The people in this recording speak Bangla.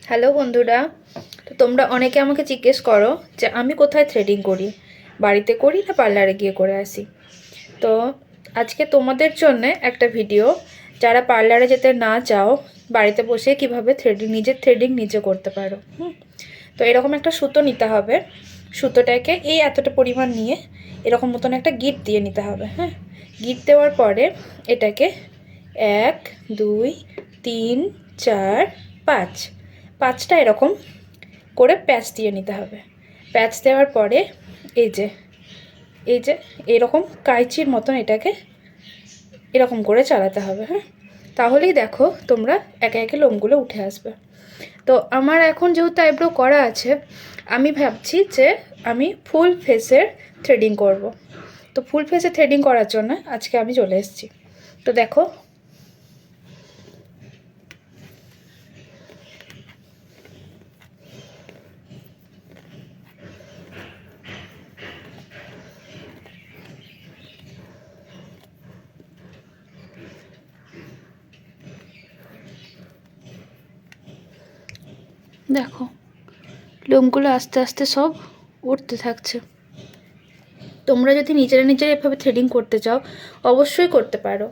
হ্যালো বন্ধুরা, তো তোমরা অনেকে আমাকে জিজ্ঞেস করো যে আমি কোথায় থ্রেডিং করি, বাড়িতে করি না পার্লারে গিয়ে করে আসি। তো আজকে তোমাদের জন্য একটা ভিডিও, যারা পার্লারে যেতে না চাও, বাড়িতে বসে কিভাবে নিজের থ্রেডিং নিজে করতে পারো। তো এরকম একটা সুতো নিতে হবে। সুতোটাকে এই এতটা পরিমাণ নিয়ে এরকম মতন একটা গিট দিয়ে নিতে হবে। গিট দেওয়ার পরে এটাকে 1 2 3 4 5 5টা এরকম করে প্যাচ দিয়ে নিতে হবে। প্যাচ দেওয়ার পরে এই যে এরকম কাঁচির মতন এটাকে এরকম করে চালাতে হবে। তাহলেই দেখো তোমরা একে একে লোমগুলো উঠে আসবে। তো আমার এখন যেহেতু আইব্রো করা আছে, আমি ভাবছি যে আমি ফুল ফেসের থ্রেডিং করব। তো ফুল ফেসে থ্রেডিং করার জন্য আজকে আমি চলে এসেছি। তো দেখো, দেখো লোমগুলো আস্তে আস্তে সব উঠতে থাকছে। তোমরা যদি নিজেরা এভাবে থ্রেডিং করতে চাও অবশ্যই করতে পারো।